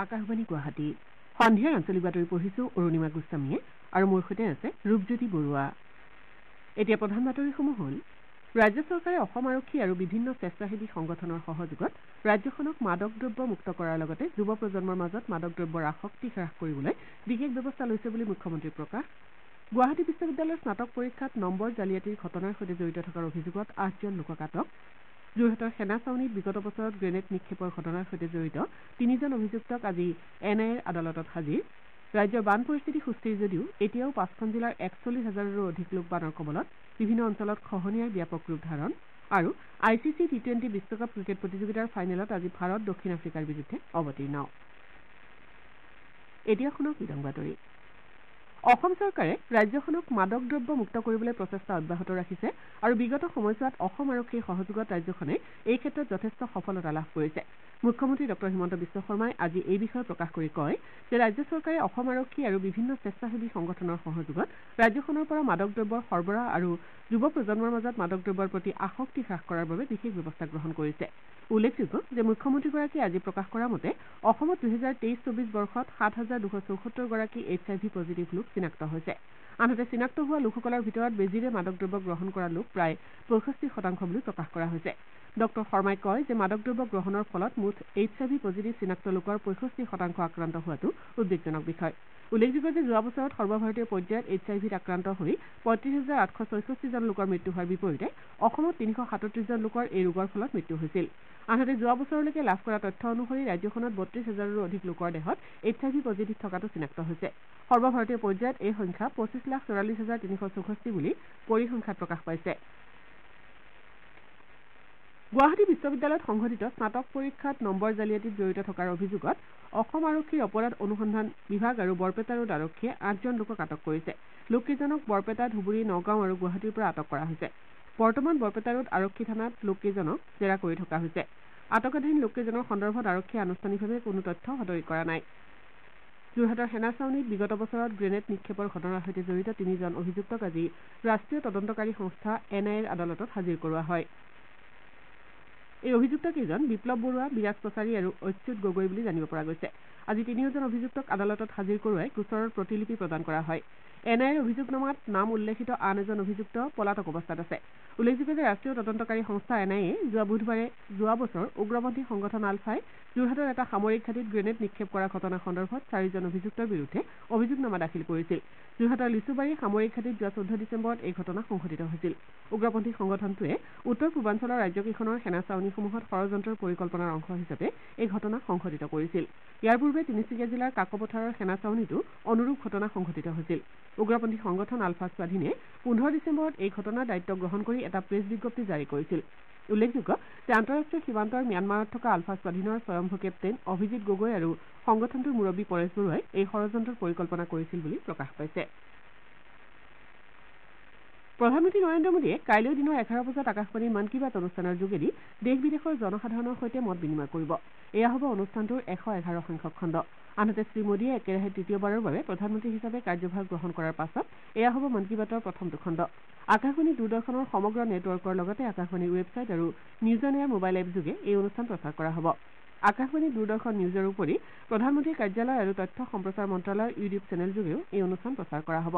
আকাশবাণী গুৱাহাটী সন্ধিয়াৰ আঞ্চলিক বাতৰি পঢ়িছো অৰুণিমা গোস্বামীয়ে আৰু মোৰ সৈতে আছে ৰূপজ্যোতি বৰুৱা। এতিয়া প্ৰধান বাতৰিসমূহ হ'ল ৰাজ্য চৰকাৰে অসম আৰক্ষী আৰু বিভিন্ন স্বেচ্ছাসেৱী সংগঠনৰ সহযোগত ৰাজ্যখনক মাদক দ্ৰব্য মুক্ত কৰাৰ লগতে যুৱ প্ৰজন্মৰ মাজত মাদক দ্ৰব্যৰ আসক্তি হ্ৰাস কৰিবলৈ বিশেষ ব্যৱস্থা লৈছে বুলি মুখ্যমন্ত্ৰীৰ প্ৰকাশ। গুৱাহাটী বিশ্ববিদ্যালয়ৰ স্নাতক পৰীক্ষাত নম্বৰ জালিয়াতিৰ ঘটনাৰ সৈতে জড়িত থকাৰ অভিযোগত 8জন লোকক আটক। যোৰহাটৰ সেনা ছাউনীত বিগত বছৰত গ্ৰেনেড নিক্ষেপৰ ঘটনাৰ সৈতে জড়িত 3জন অভিযুক্তক আজি NIAৰ আদালতত হাজিৰ। ৰাজ্যৰ বান পৰিস্থিতি সুস্থিৰ যদিও এতিয়াও 5খন জিলাৰ 41,000ৰো অধিক লোক বানৰ কবলত, বিভিন্ন অঞ্চলত খহনীয়াৰ ব্যাপক ৰূপ ধাৰণ আৰু ICC T20 বিশ্বকাপ ক্ৰিকেট প্ৰতিযোগিতাৰ ফাইনেলত আজি ভাৰত দক্ষিণ আফ্ৰিকাৰ বিৰুদ্ধে অৱতীৰ্ণ। এতিয়া শুনক বিতং বাতৰি। অসম চৰকাৰে ৰাজ্যখনক মাদক দ্ৰব্য মুক্ত কৰিবলৈ প্ৰচেষ্টা অব্যাহত ৰাখিছে আৰু বিগত সময়ছোৱাত অসম আৰক্ষীৰ সহযোগত ৰাজ্যখনে এই ক্ষেত্ৰত যথেষ্ট সফলতা লাভ কৰিছে। মুখ্যমন্ত্ৰী ডঃ হিমন্ত বিশ্ব শৰ্মাই আজি এই বিষয়ে প্ৰকাশ কৰি কয় যে ৰাজ্য চৰকাৰে অসম আৰক্ষী আৰু বিভিন্ন স্বেচ্ছাসেৱী সংগঠনৰ সহযোগত ৰাজ্যখনৰ পৰা মাদক দ্ৰব্যৰ সৰবৰাহ আৰু যুৱ প্ৰজন্মৰ মাজত মাদক দ্ৰব্যৰ প্ৰতি আসক্তি হ্ৰাস কৰাৰ বাবে বিশেষ ব্যৱস্থা গ্ৰহণ কৰিছে। উল্লেখযোগ্য যে মুখ্যমন্ত্ৰীগৰাকীয়ে আজি প্ৰকাশ কৰা মতে অসমত 2023-24 বৰ্ষত 7,274 গৰাকী HIV পজিটিভ লোক চিনাক্ত হৈছে। আনহাতে চিনাক্ত হোৱা লোকসকলৰ ভিতৰত বেজীৰে মাদক দ্ৰব্য গ্ৰহণ কৰা লোক প্ৰায় 65% বুলি প্ৰকাশ কৰা হৈছে। ডঃ শৰ্মাই কয় যে মাদক দ্ৰব্য গ্ৰহণৰ ফলত মুঠ HIV পজিটিভ চিনাক্ত লোকৰ 65% আক্ৰান্ত হোৱাটো উদ্বেগজনক বিষয়। উল্লেখযোগ্য যে যোৱা বছৰত সৰ্বভাৰতীয় পৰ্যায়ত HIVত আক্ৰান্ত হৈ 35,864জন লোকৰ মৃত্যু হোৱাৰ বিপৰীতে অসমত 337জন লোকৰ এই ৰোগৰ ফলত মৃত্যু হৈছিল। আনহাতে যোৱা বছৰলৈকে লাভ কৰা তথ্য অনুসৰি ৰাজ্যখনত 32,000ৰো অধিক লোকৰ দেহত HIV পজিটিভ থকাটো চিনাক্ত হৈছে। সৰ্বভাৰতীয় পৰ্যায়ত এই সংখ্যা 25,44,364 বুলি পৰিসংখ্যাত প্ৰকাশ পাইছে। গুৱাহাটী বিশ্ববিদ্যালয়ত সংঘটিত স্নাতক পৰীক্ষাত নম্বৰ জালিয়াতিত জড়িত থকাৰ অভিযোগত অসম আৰক্ষীৰ অপৰাধ অনুসন্ধান বিভাগ আৰু বৰপেটা ৰোড আৰক্ষীয়ে 8জন লোকক আটক কৰিছে। লোককেইজনক বৰপেটা, ধুবুৰী, নগাঁও আৰু গুৱাহাটীৰ পৰা আটক কৰা হৈছে। বৰ্তমান বৰপেটা ৰোড আৰক্ষী থানাত লোককেইজনক জেৰা কৰি থকা হৈছে। আটকাধীন লোককেইজনৰ সন্দৰ্ভত আৰক্ষীয়ে আনুষ্ঠানিকভাৱে কোনো তথ্য সদৰি কৰা নাই। যোৰহাটৰ সেনা ছাউনীত বিগত বছৰত গ্ৰেনেড নিক্ষেপৰ ঘটনাৰ সৈতে জড়িত 3জন অভিযুক্তক আজি ৰাষ্ট্ৰীয় তদন্তকাৰী সংস্থা NIAৰ আদালতত হাজিৰ কৰোৱা হয়। এই অভিযুক্তকেইজন বিপ্লৱ বৰুৱা, বিৰাজ কছাৰী আৰু অচ্যুত গগৈ বুলি জানিব পৰা গৈছে। আজি তিনিওজন অভিযুক্তক আদালতত হাজিৰ কৰোৱাই গোচৰৰ প্ৰতিলিপি প্ৰদান কৰা হয়। NIAৰ অভিযোগনামাত নাম উল্লেখিত আন এজন অভিযুক্ত পলাতক অৱস্থাত আছে। উল্লেখযোগ্য যে ৰাষ্ট্ৰীয় তদন্তকাৰী সংস্থা NIAয়ে যোৱা বুধবাৰে যোৱা বছৰ উগ্ৰপন্থী সংগঠন আলফাই যোৰহাটৰ এটা সামৰিক ঘাটিত গ্ৰেনেড নিক্ষেপ কৰা ঘটনা সন্দৰ্ভত 4জন অভিযুক্তৰ বিৰুদ্ধে অভিযোগনামা দাখিল কৰিছিল। যোৰহাটৰ লিচুবাৰী সামৰিক ঘাটিত যোৱা 14 ডিচেম্বৰত এই ঘটনা সংঘটিত হৈছিল। উগ্ৰপন্থী সংগঠনটোৱে উত্তৰ পূৰ্বাঞ্চলৰ ৰাজ্যকেইখনৰ সেনা ছাউনীসমূহত ষড়যন্ত্ৰৰ পৰিকল্পনাৰ অংশ হিচাপে এই ঘটনা সংঘটিত কৰিছিল। ইয়াৰ পূৰ্বে তিনিচুকীয়া জিলাৰ কাকপথাৰৰ সেনা ছাউনীতো অনুৰূপ ঘটনা সংঘটিত হৈছিল। উগ্ৰপন্থী সংগঠন আলফা স্বাধীনে 15 ডিচেম্বৰত এই ঘটনাৰ দায়িত্ব গ্ৰহণ কৰি এটা প্ৰেছ বিজ্ঞপ্তি জাৰি কৰিছিল। উল্লেখযোগ্য যে আন্তঃৰাষ্ট্ৰীয় সীমান্তৰ ম্যানমাৰত থকা আলফা স্বাধীনৰ স্বয়ম্ভু কেপ্তেইন অভিজিৎ গগৈ আৰু সংগঠনটোৰ মুৰব্বী পৰেশ বৰুৱাই এই ষড়যন্ত্ৰৰ পৰিকল্পনা কৰিছিল বুলি প্ৰকাশ পাইছে। প্ৰধানমন্ত্ৰী নৰেন্দ্ৰ মোদীয়ে কাইলৈ দিনৰ 11 বজাত আকাশবাণীৰ মন কী বাত অনুষ্ঠানৰ যোগেদি দেশ-বিদেশৰ জনসাধাৰণৰ সৈতে মত বিনিময় কৰিব। এয়া হ'ব অনুষ্ঠানটোৰ 111 সংখ্যক খণ্ড। আনহাতে শ্ৰীমোদীয়ে একেৰাহে তৃতীয়বাৰৰ বাবে প্ৰধানমন্ত্ৰী হিচাপে কাৰ্যভাৰ গ্ৰহণ কৰাৰ পাছত এয়া হ'ব মন কী বাতৰ প্ৰথমটো খণ্ড। আকাশবাণী দূৰদৰ্শনৰ সমগ্ৰ নেটৱৰ্কৰ লগতে আকাশবাণীৰ ৱেবছাইট আৰু news on air mobile app যোগে এই অনুষ্ঠান প্ৰচাৰ কৰা হ'ব। আকাশবাণী দূৰদৰ্শন নিউজৰ উপৰি প্ৰধানমন্ত্ৰীৰ কাৰ্যালয় আৰু তথ্য সম্প্ৰচাৰ মন্ত্ৰালয়ৰ ইউটিউব চেনেল যোগেও এই অনুষ্ঠান প্ৰচাৰ কৰা হ'ব।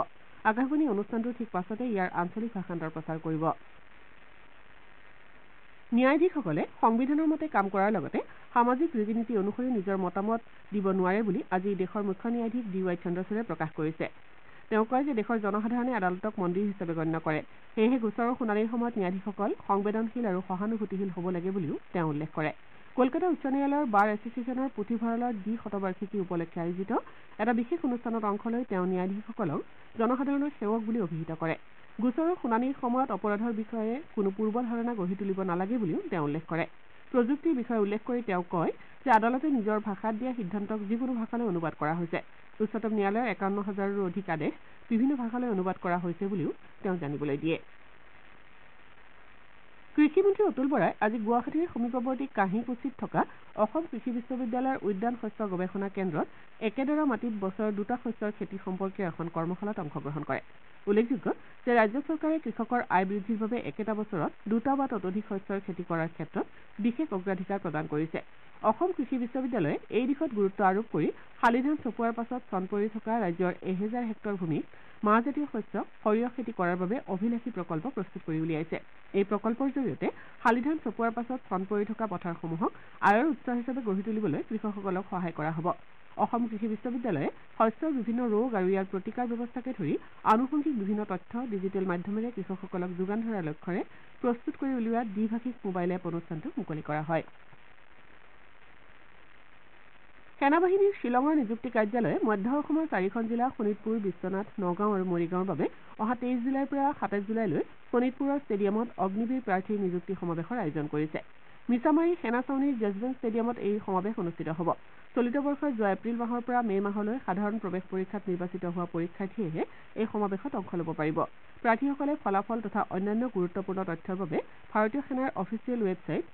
আকাশবাণী অনুষ্ঠানটোৰ ঠিক পাছতে ইয়াৰ আঞ্চলিক ভাষান্তৰ প্ৰচাৰ কৰিব। ন্যায়াধীশসকলে সংবিধানৰ মতে কাম কৰাৰ লগতে সামাজিক ৰীতি নীতি অনুসৰি নিজৰ মতামত দিব নোৱাৰে বুলি আজি দেশৰ মুখ্য ন্যায়াধীশ DY চন্দ্ৰচূড়ে প্ৰকাশ কৰিছে। তেওঁ কয় যে দেশৰ জনসাধাৰণে আদালতক মন্দিৰ হিচাপে গণ্য কৰে। সেয়েহে গোচৰৰ শুনানিৰ সময়ত ন্যায়াধীশসকল সংবেদনশীল আৰু সহানুভূতিশীল হ'ব লাগে বুলিও তেওঁ উল্লেখ কৰে। কলকাতা উচ্চ ন্যায়ালয়ৰ বাৰ এছ'চিয়েশ্যনৰ পুথিভঁৰালৰ শতবাৰ্ষিকী উপলক্ষে আয়োজিত এটা বিশেষ অনুষ্ঠানত অংশ লৈ তেওঁ ন্যায়াধীশসকলক জনসাধাৰণৰ সেৱক বুলি অভিহিত কৰে। গোচৰৰ শুনানিৰ সময়ত অপৰাধৰ বিষয়ে কোনো পূৰ্ব ধাৰণা গঢ়ি তুলিব নালাগে বুলিও তেওঁ উল্লেখ কৰে। প্ৰযুক্তিৰ বিষয়ে উল্লেখ কৰি তেওঁ কয় যে আদালতে নিজৰ ভাষাত দিয়া সিদ্ধান্তক যিকোনো ভাষালৈ অনুবাদ কৰা হৈছে। উচ্চতম ন্যায়ালয়ৰ 51,000ৰো অধিক আদেশ বিভিন্ন ভাষালৈ অনুবাদ কৰা হৈছে বুলিও তেওঁ জানিবলৈ দিয়ে। কৃষিমন্ত্ৰী অতুল বৰাই আজি গুৱাহাটীৰ সমীপৱৰ্তী কাহিঁকুছিত থকা অসম কৃষি বিশ্ববিদ্যালয়ৰ উদ্যান শস্য গৱেষণা কেন্দ্ৰত একেডৰা মাটিত বছৰৰ দুটা শস্যৰ খেতি সম্পৰ্কীয় এখন কৰ্মশালাত অংশগ্ৰহণ কৰে। উল্লেখযোগ্য যে ৰাজ্য চৰকাৰে কৃষকৰ আয় বৃদ্ধিৰ বাবে একেটা বছৰত দুটা বা ততোধিক শস্যৰ খেতি কৰাৰ ক্ষেত্ৰত বিশেষ অগ্ৰাধিকাৰ প্ৰদান কৰিছে। অসম কৃষি বিশ্ববিদ্যালয়ে এই দিশত গুৰুত্ব আৰোপ কৰি শালিধান চপোৱাৰ পাছত চন পৰি থকা ৰাজ্যৰ 1000 হেক্টৰ ভূমিত মাহজাতীয় শস্য সৰিয়হ খেতি কৰাৰ বাবে অভিলাষী প্ৰকল্প প্ৰস্তুত কৰি উলিয়াইছে। এই প্ৰকল্পৰ জৰিয়তে শালিধান চপোৱাৰ পাছত চন পৰি থকা পথাৰসমূহক আয়ৰ উৎস হিচাপে গঢ়ি তুলিবলৈ কৃষকসকলক সহায় কৰা হ'ব। অসম কৃষি বিশ্ববিদ্যালয়ে শস্যৰ বিভিন্ন ৰোগ আৰু ইয়াৰ প্ৰতিকাৰ ব্যৱস্থাকে ধৰি আনুষংগিক বিভিন্ন তথ্য ডিজিটেল মাধ্যমেৰে কৃষকসকলক যোগান ধৰাৰ লক্ষ্যৰে প্ৰস্তুত কৰি উলিওৱা দ্বিভাষিক মোবাইল এপ অনুষ্ঠানটো মুকলি কৰা হয়। সেনাবাহিনীৰ শ্বিলঙৰ নিযুক্তি কাৰ্যালয়ে মধ্য অসমৰ 4খন জিলা শোণিতপুৰ, বিশ্বনাথ, নগাঁও আৰু মৰিগাঁওৰ বাবে অহা 23 জুলাইৰ পৰা 27 জুলাইলৈ শোণিতপুৰৰ ষ্টেডিয়ামত অগ্নিবীৰ প্ৰাৰ্থীৰ নিযুক্তি সমাৱেশৰ আয়োজন কৰিছে। মিছামাৰী সেনা ছাউনীৰ জজবেন্ট ষ্টেডিয়ামত এই সমাৱেশ অনুষ্ঠিত হ'ব। চলিত বৰ্ষৰ যোৱা এপ্ৰিল মাহৰ পৰা মে মাহলৈ সাধাৰণ প্ৰৱেশ পৰীক্ষাত নিৰ্বাচিত হোৱা পৰীক্ষাৰ্থীয়েহে এই সমাৱেশত অংশ ল'ব পাৰিব। প্ৰাৰ্থীসকলে ফলাফল তথা অন্যান্য গুৰুত্বপূৰ্ণ তথ্যৰ বাবে ভাৰতীয় সেনাৰ official website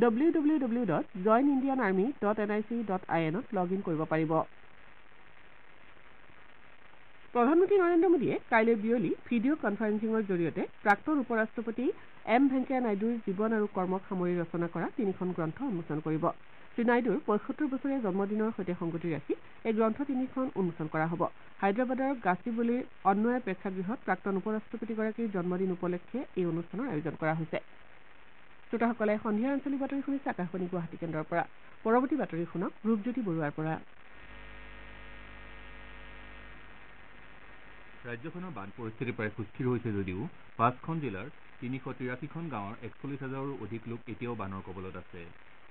www.joinindianarmy.nic.in to log in কৰিব পাৰিব। প্ৰধানমন্ত্ৰী নৰেন্দ্ৰ মোদীয়ে কাইলৈ বিয়লি ভিডিঅ' কনফাৰেন্সিঙৰ জৰিয়তে প্ৰাক্তন উপ ৰাষ্ট্ৰপতি এম ভেংকায়া নাইডুৰ জীৱন আৰু কৰ্মক সামৰি ৰচনা কৰা 3খন গ্ৰন্থ উন্মোচন কৰিব। শ্ৰীনাইডুৰ 75 বছৰীয়া জন্মদিনৰ সৈতে সংগতি ৰাখি এই গ্ৰন্থ 3খন উন্মোচন কৰা হ'ব। হায়দৰাবাদৰ গাছিবলিৰ অন্বয় প্ৰেক্ষাগৃহত প্ৰাক্তন উপ ৰাষ্ট্ৰপতিগৰাকীৰ জন্মদিন উপলক্ষে এই অনুষ্ঠানৰ আয়োজন কৰা হৈছে। শ্ৰোতাসকলে সন্ধিয়াৰ আঞ্চলিক বাতৰি শুনিছে আকাশবাণী গুৱাহাটী কেন্দ্ৰৰ পৰা। পৰৱৰ্তী বাতৰি শুনক ৰূপজ্যোতি বৰুৱাৰ পৰা। ৰাজ্যখনৰ বান পৰিস্থিতি প্ৰায় সুস্থিৰ হৈছে যদিও 5খন জিলাৰ 383খন গাঁৱৰ 41,000ৰো অধিক লোক এতিয়াও বানৰ কবলত আছে।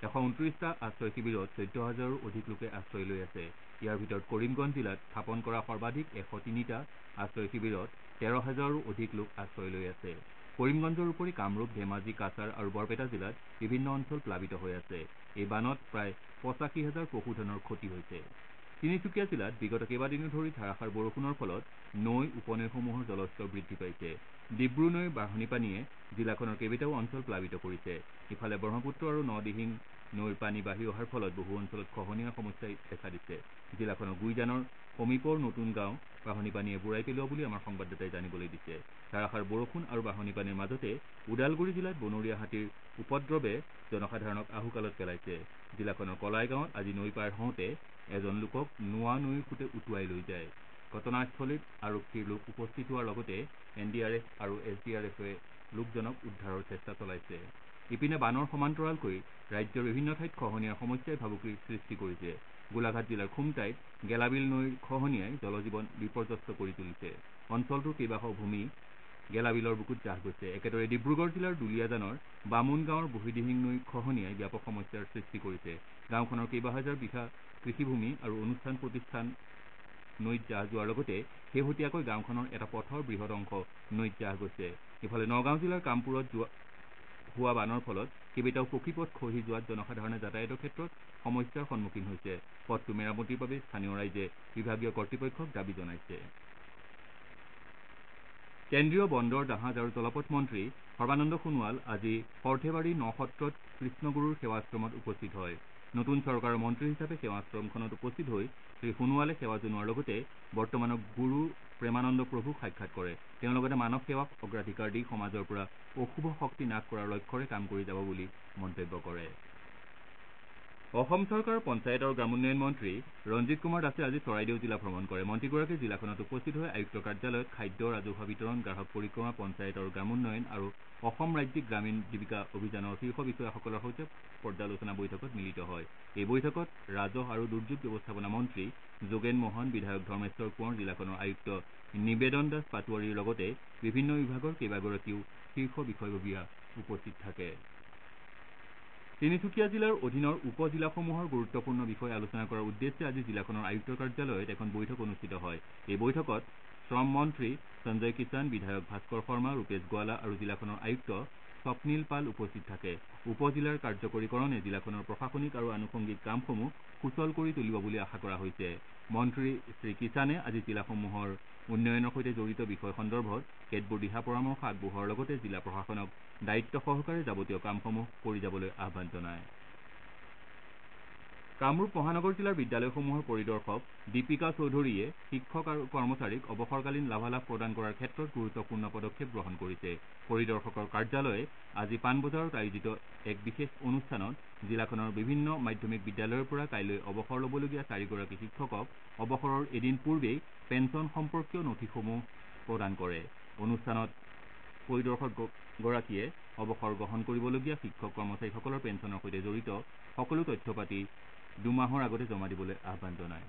129টা আশ্ৰয় শিবিৰত 14,000ৰো অধিক লোকে আশ্ৰয় লৈ আছে। ইয়াৰ ভিতৰত কৰিমগঞ্জ জিলাত স্থাপন কৰা সৰ্বাধিক 103টা আশ্ৰয় শিবিৰত 13,000ৰো অধিক লোক আশ্ৰয় লৈ আছে। কৰিমগঞ্জৰ উপৰি কামৰূপ, ধেমাজি, কাছাৰ আৰু বৰপেটা জিলাত বিভিন্ন অঞ্চল প্লাবিত হৈ আছে। এই বানত প্ৰায় 85,000 পশুধনৰ ক্ষতি হৈছে। তিনিচুকীয়া জিলাত বিগত কেইবাদিনো ধৰি ধাৰাসাৰ বৰষুণৰ ফলত নৈ উপনৈসমূহৰ জলস্তৰ বৃদ্ধি পাইছে। ডিব্ৰু নৈৰ বাঢ়নি পানীয়ে জিলাখনৰ কেইবাটাও অঞ্চল প্লাবিত কৰিছে। ইফালে ব্ৰহ্মপুত্ৰ আৰু নদিহিং নৈৰ পানী বাঢ়ি অহাৰ ফলত বহু অঞ্চলত খহনীয়াৰ সমস্যাই দেখা দিছে। জিলাখনৰ গুইজানৰ সমীপৰ নতুন গাঁও বাঢ়নি পানীয়ে বুৰাই পেলোৱা বুলি আমাৰ সংবাদদাতাই জানিবলৈ দিছে। ধাৰাসাৰ বৰষুণ আৰু বাঢ়নি পানীৰ মাজতে ওদালগুৰি জিলাত বনৰীয়া হাতীৰ উপদ্ৰৱে জনসাধাৰণক আহুকালত পেলাইছে। জিলাখনৰ কলাই গাঁৱত আজি নৈ পাৰ হওঁতে এজন লোকক নোৱা নৈৰ সোঁতে উটুৱাই লৈ যায়। ঘটনাস্থলীত আৰক্ষীৰ লোক উপস্থিত হোৱাৰ লগতে NDRF আৰু SDRFে লোকজনক উদ্ধাৰৰ চেষ্টা চলাইছে। ইপিনে বানৰ সমান্তৰালকৈ ৰাজ্যৰ বিভিন্ন ঠাইত খহনীয়াৰ সমস্যাই ভাবুকিৰ সৃষ্টি কৰিছে। গোলাঘাট জিলাৰ খুমটাইত গেলাবিল নৈৰ খহনীয়াই জলজীৱন বিপৰ্যস্ত কৰি তুলিছে। অঞ্চলটোৰ কেইবাশ ভূমি গেলাবিলৰ বুকুত জাহ গৈছে। একেদৰে ডিব্ৰুগড় জিলাৰ দুলীয়াজানৰ বামুণ গাঁৱৰ বুঢ়ীদিহিং নৈৰ খহনীয়াই ব্যাপক সমস্যাৰ সৃষ্টি কৰিছে। গাঁওখনৰ কেইবাহাজাৰ বিঘা কৃষিভূমি আৰু অনুষ্ঠান প্ৰতিষ্ঠান নৈত জাহ যোৱাৰ লগতে শেহতীয়াকৈ গাঁওখনৰ এটা পথৰ বৃহৎ অংশ নৈত জাহ গৈছে। ইফালে নগাঁও জিলাৰ কামপুৰত হোৱা বানৰ ফলত কেইবাটাও পকীপথ খহি যোৱাত জনসাধাৰণে যাতায়াতৰ ক্ষেত্ৰত সমস্যাৰ সন্মুখীন হৈছে। পথটো মেৰামতিৰ বাবে স্থানীয় ৰাইজে বিভাগীয় কৰ্তৃপক্ষক দাবী জনাইছে। কেন্দ্ৰীয় বন্দৰ, জাহাজ আৰু জলপথ মন্ত্ৰী সৰ্বানন্দ সোণোৱাল আজি সৰ্থেবাৰীৰ নসত্ৰত কৃষ্ণগুৰুৰ সেৱাশ্ৰমত উপস্থিত হয়। নতুন চৰকাৰৰ মন্ত্ৰী হিচাপে সেৱাশ্ৰমখনত উপস্থিত হৈ শ্ৰীসোণোৱালে সেৱা জনোৱাৰ লগতে বৰ্তমানৰ গুৰু প্ৰেমানন্দ প্ৰভুক সাক্ষাৎ কৰে। তেওঁ লগতে মানৱ সেৱাক অগ্ৰাধিকাৰ দি সমাজৰ পৰা অশুভ শক্তি নাশ কৰাৰ লক্ষ্যৰে কাম কৰি যাব বুলি মন্তব্য কৰে। অসম চৰকাৰৰ পঞ্চায়ত আৰু গ্ৰামোন্নয়ন মন্ত্ৰী ৰঞ্জিত কুমাৰ দাসে আজি চৰাইদেউ জিলা ভ্ৰমণ কৰে। মন্ত্ৰীগৰাকীয়ে জিলাখনত উপস্থিত হৈ আয়ুক্ত কাৰ্যালয়ত খাদ্য, ৰাজহুৱা বিতৰণ, গ্ৰাহক পৰিক্ৰমা, পঞ্চায়ত আৰু গ্ৰামোন্নয়ন আৰু অসম ৰাজ্যিক গ্ৰামীণ জীৱিকা অভিযানৰ শীৰ্ষ বিষয়াসকলৰ সৈতে পৰ্যালোচনা বৈঠকত মিলিত হয়। এই বৈঠকত ৰাজহ আৰু দুৰ্যোগ ব্যৱস্থাপনা মন্ত্ৰী যোগেন মহন, বিধায়ক ধৰ্মেশ্বৰ কোঁৱৰ, জিলাখনৰ আয়ুক্ত নিবেদন দাস পাটোৱাৰীৰ লগতে বিভিন্ন বিভাগৰ কেইবাগৰাকীও শীৰ্ষ বিষয়ববীয়া উপস্থিত থাকে। তিনিচুকীয়া জিলাৰ অধীনৰ উপ জিলাসমূহৰ গুৰুত্বপূৰ্ণ বিষয় আলোচনা কৰাৰ উদ্দেশ্যে আজি জিলাখনৰ আয়ুক্তৰ কাৰ্যালয়ত এখন বৈঠক অনুষ্ঠিত হয়। এই বৈঠকত শ্ৰম মন্ত্ৰী সঞ্জয় কিষাণ, বিধায়ক ভাস্কৰ শৰ্মা, ৰূপেশ গোৱালা আৰু জিলাখনৰ আয়ুক্ত স্বপ্নীল পাল উপস্থিত থাকে। উপ-জিলাৰ কাৰ্যকৰীকৰণে জিলাখনৰ প্ৰশাসনিক আৰু আনুষংগিক কামসমূহ সুচল কৰি তুলিব বুলি আশা কৰা হৈছে। মন্ত্ৰী শ্ৰীকিষাণে আজি জিলাসমূহৰ উন্নয়নৰ সৈতে জড়িত বিষয় সন্দৰ্ভত কেতবোৰ দিহা পৰামৰ্শ আগবঢ়োৱাৰ লগতে জিলা প্ৰশাসনক দায়িত্ব সহকাৰে যাৱতীয় কামসমূহ কৰি যাবলৈ আহ্বান জনায়। কামৰূপ মহানগৰ জিলাৰ বিদ্যালয়সমূহৰ পৰিদৰ্শক দীপিকা চৌধুৰীয়ে শিক্ষক আৰু কৰ্মচাৰীক অৱসৰকালীন লাভালাভ প্ৰদান কৰাৰ ক্ষেত্ৰত গুৰুত্বপূৰ্ণ পদক্ষেপ গ্ৰহণ কৰিছে। পৰিদৰ্শকৰ কাৰ্যালয়ে আজি পাণবজাৰত আয়োজিত এক বিশেষ অনুষ্ঠানত জিলাখনৰ বিভিন্ন মাধ্যমিক বিদ্যালয়ৰ পৰা কাইলৈ অৱসৰ ল'বলগীয়া 4গৰাকী শিক্ষকক অৱসৰৰ এদিন পূৰ্বেই পেঞ্চন সম্পৰ্কীয় নথিসমূহ প্ৰদান কৰে। অনুষ্ঠানত পৰিদৰ্শকগৰাকীয়ে অৱসৰ গ্ৰহণ কৰিবলগীয়া শিক্ষক কৰ্মচাৰীসকলৰ পেঞ্চনৰ সৈতে জড়িত সকলো তথ্য পাতি 2 মাহৰ আগতে জমা দিবলৈ আহ্বান জনায়।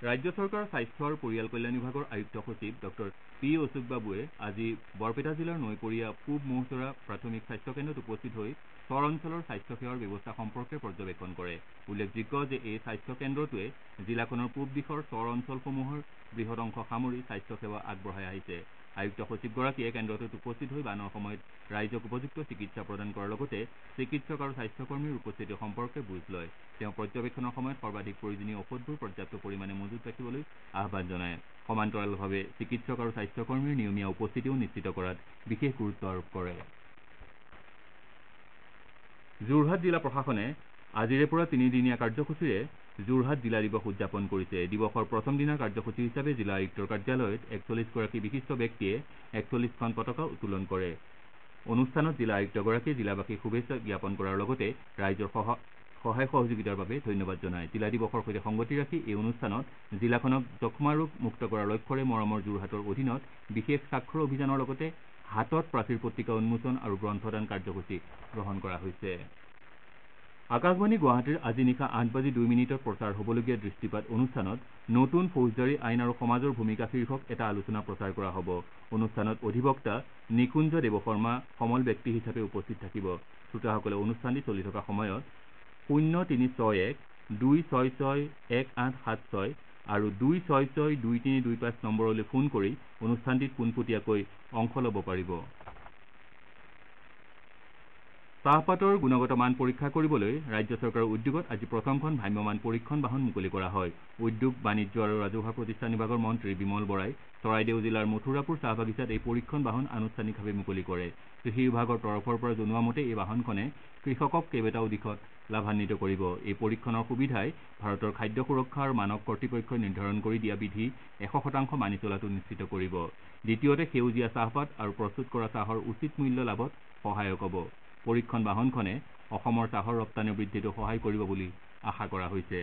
ৰাজ্য চৰকাৰৰ স্বাস্থ্য আৰু পৰিয়াল কল্যাণ বিভাগৰ আয়ুক্ত সচিব ডঃ পি অশোক বাবুৱে আজি বৰপেটা জিলাৰ নৈপৰীয়া পূব মৌচৰা প্ৰাথমিক স্বাস্থ্য কেন্দ্ৰত উপস্থিত হৈ চৰ অঞ্চলৰ স্বাস্থ্যসেৱাৰ ব্যৱস্থা সম্পৰ্কে পৰ্যবেক্ষণ কৰে। উল্লেখযোগ্য যে এই স্বাস্থ্য কেন্দ্ৰটোৱে জিলাখনৰ পূব দিশৰ চৰ অঞ্চলসমূহৰ বৃহৎ অংশ সামৰি স্বাস্থ্যসেৱা আগবঢ়াই আহিছে। আয়ুক্ত সচিবগৰাকীয়ে কেন্দ্ৰটোত উপস্থিত হৈ বানৰ সময়ত ৰাইজক উপযুক্ত চিকিৎসা প্ৰদান কৰাৰ লগতে চিকিৎসক আৰু স্বাস্থ্যকৰ্মীৰ উপস্থিতি সম্পৰ্কে বুজ লয়। তেওঁ পৰ্যবেক্ষণৰ সময়ত সৰ্বাধিক প্ৰয়োজনীয় ঔষধবোৰ পৰ্যাপ্ত পৰিমাণে মজুত ৰাখিবলৈ আহ্বান জনায়। সমান্তৰালভাৱে চিকিৎসক আৰু স্বাস্থ্যকৰ্মীৰ নিয়মীয়া উপস্থিতিও নিশ্চিত কৰাত বিশেষ গুৰুত্ব আৰোপ কৰে। যোৰহাট জিলা প্ৰশাসনে আজিৰে পৰা 3দিনীয়া কাৰ্যসূচীৰে যোৰহাট জিলা দিৱস উদযাপন কৰিছে। দিৱসৰ প্ৰথম দিনাৰ কাৰ্যসূচী হিচাপে জিলা আয়ুক্তৰ কাৰ্যালয়ত 41গৰাকী বিশিষ্ট ব্যক্তিয়ে 41খন পতাকা উত্তোলন কৰে। অনুষ্ঠানত জিলা আয়ুক্তগৰাকীয়ে জিলাবাসীক শুভেচ্ছা জ্ঞাপন কৰাৰ লগতে ৰাইজৰ সহায় সহযোগিতাৰ বাবে ধন্যবাদ জনায়। জিলা দিৱসৰ সৈতে সংগতি ৰাখি এই অনুষ্ঠানত জিলাখনক যক্ষ্মা ৰোগ মুক্ত কৰাৰ লক্ষ্যৰে মৰমৰ যোৰহাটৰ অধীনত বিশেষ স্বাক্ষৰ অভিযানৰ লগতে হাতত প্ৰাচীৰ পত্ৰিকা উন্মোচন আৰু গ্ৰন্থদান কাৰ্যসূচী গ্ৰহণ কৰা হৈছে। আকাশবাণী গুৱাহাটীৰ আজি নিশা 8:02 প্ৰচাৰ হ'বলগীয়া দৃষ্টিপাত অনুষ্ঠানত নতুন ফৌজদাৰী আইন আৰু সমাজৰ ভূমিকা শীৰ্ষক এটা আলোচনা প্ৰচাৰ কৰা হ'ব। অনুষ্ঠানত অধিবক্তা নিকুঞ্জ দেৱশৰ্মা সমল ব্যক্তি হিচাপে উপস্থিত থাকিব। শ্ৰোতাসকলে অনুষ্ঠানটি চলি থকা সময়ত 0362661876 আৰু 2662325 নম্বৰলৈ ফোন কৰি অনুষ্ঠানটিত পোনপটীয়াকৈ অংশ ল'ব পাৰিব। চাহপাতৰ গুণগত মান পৰীক্ষা কৰিবলৈ ৰাজ্য চৰকাৰৰ উদ্যোগত আজি প্ৰথমখন ভ্ৰাম্যমাণ পৰীক্ষণ বাহন মুকলি কৰা হয়। উদ্যোগ বাণিজ্য আৰু ৰাজহুৱা প্ৰতিষ্ঠান বিভাগৰ মন্ত্ৰী বিমল বৰাই চৰাইদেউ জিলাৰ মথুৰাপুৰ চাহ বাগিচাত এই পৰীক্ষণ বাহন আনুষ্ঠানিকভাৱে মুকলি কৰে। কৃষি বিভাগৰ তৰফৰ পৰা জনোৱা মতে এই বাহনখনে কৃষকক কেইবাটাও দিশত লাভান্বিত কৰিব। এই পৰীক্ষণৰ সুবিধাই ভাৰতৰ খাদ্য সুৰক্ষা আৰু মানক কৰ্তৃপক্ষই নিৰ্ধাৰণ কৰি দিয়া বিধি 100% মানি চলাটো নিশ্চিত কৰিব। দ্বিতীয়তে সেউজীয়া চাহপাত আৰু প্ৰস্তুত কৰা চাহৰ উচিত মূল্য লাভত সহায়ক হ'ব। পৰীক্ষণ বাহনখনে অসমৰ চাহৰ ৰপ্তানি বৃদ্ধিতো সহায় কৰিব বুলি আশা কৰা হৈছে।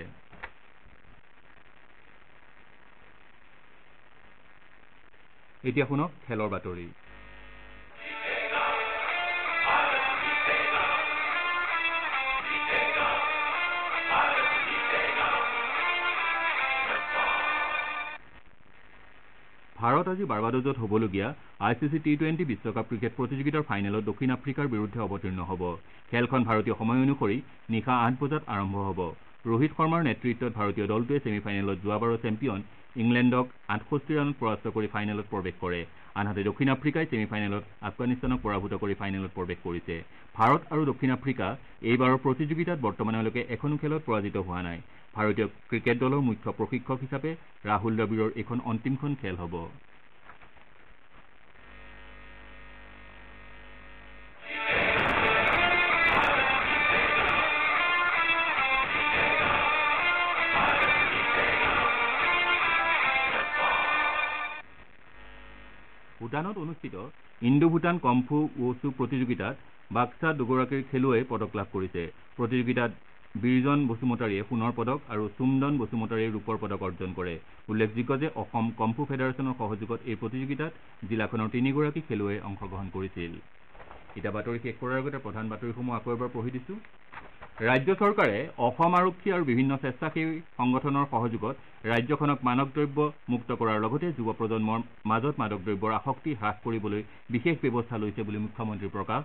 এতিয়া শুনক খেলৰ বাতৰি। ভাৰত আজি বাৰ্বাডোজত হ'বলগীয়া ICC T20 বিশ্বকাপ ক্ৰিকেট প্ৰতিযোগিতাৰ ফাইনেলত দক্ষিণ আফ্ৰিকাৰ বিৰুদ্ধে অৱতীৰ্ণ হ'ব। খেলখন ভাৰতীয় সময় অনুসৰি নিশা 8 বজাত আৰম্ভ হ'ব। ৰোহিত শৰ্মাৰ নেতৃত্বত ভাৰতীয় দলটোৱে ছেমিফাইনেলত যোৱাবাৰৰ চেম্পিয়ন ইংলেণ্ডক 68 ৰানত পৰাস্ত কৰি ফাইনেলত প্ৰৱেশ কৰে। আনহাতে দক্ষিণ আফ্ৰিকাই ছেমিফাইনেলত আফগানিস্তানক পৰাভূত কৰি ফাইনেলত প্ৰৱেশ কৰিছে। ভাৰত আৰু দক্ষিণ আফ্ৰিকা এইবাৰৰ প্ৰতিযোগিতাত বৰ্তমানলৈকে এখনো খেলত পৰাজিত হোৱা নাই। ভাৰতীয় ক্ৰিকেট দলৰ মুখ্য প্ৰশিক্ষক হিচাপে ৰাহুল দ্ৰবিড়ৰ এইখন অন্তিমখন খেল হ'ব। ভূটানত অনুষ্ঠিত ইণ্ডো ভূটান কমফু ৱুছু প্ৰতিযোগিতাত বাক্সা দুগৰাকীৰ খেলুৱৈয়ে পদক লাভ কৰিছে। প্ৰতিযোগিতাত বীৰজন বসুমতাৰীয়ে সোণৰ পদক আৰু চুমদন বসুমতাৰীয়ে ৰূপৰ পদক অৰ্জন কৰে। উল্লেখযোগ্য যে অসম কমফু ফেডাৰেচনৰ সহযোগত এই প্ৰতিযোগিতাত জিলাখনৰ 3গৰাকী খেলুৱৈয়ে অংশগ্ৰহণ কৰিছিল। এতিয়া বাতৰি শেষ কৰাৰ আগতে প্ৰধান বাতৰিসমূহ আকৌ এবাৰ পঢ়ি দিছো। ৰাজ্য চৰকাৰে অসম আৰক্ষী আৰু বিভিন্ন স্বেচ্ছাসেৱী সংগঠনৰ সহযোগত ৰাজ্যখনক মাদক দ্ৰব্য মুক্ত কৰাৰ লগতে যুৱ প্ৰজন্মৰ মাজত মাদক দ্ৰব্যৰ আসক্তি হ্ৰাস কৰিবলৈ বিশেষ ব্যৱস্থা লৈছে বুলি মুখ্যমন্ত্ৰীৰ প্ৰকাশ।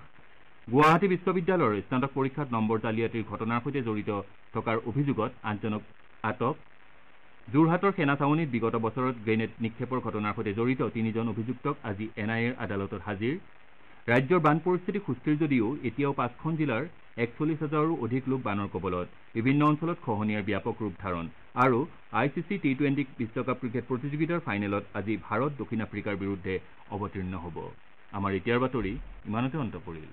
গুৱাহাটী বিশ্ববিদ্যালয়ৰ স্নাতক পৰীক্ষাত নম্বৰ জালিয়াতিৰ ঘটনাৰ সৈতে জড়িত থকাৰ অভিযোগত 8জনক আটক। যোৰহাটৰ সেনা ছাউনীত বিগত বছৰত গ্ৰেনেড নিক্ষেপৰ ঘটনাৰ সৈতে জড়িত 3জন অভিযুক্তক আজি NIAৰ আদালতত হাজিৰ। ৰাজ্যৰ বান পৰিস্থিতি সুস্থিৰ যদিও এতিয়াও 5খন জিলাৰ 41,000ৰো অধিক লোক বানৰ কবলত। বিভিন্ন অঞ্চলত খহনীয়াৰ ব্যাপক ৰূপ ধাৰণ। আৰু ICC T20 বিশ্বকাপ ক্ৰিকেট প্ৰতিযোগিতাৰ ফাইনেলত আজি ভাৰত দক্ষিণ আফ্ৰিকাৰ বিৰুদ্ধে অৱতীৰ্ণ হ'ব। আমাৰ এতিয়াৰ বাতৰি ইমানতে অন্ত পৰিল।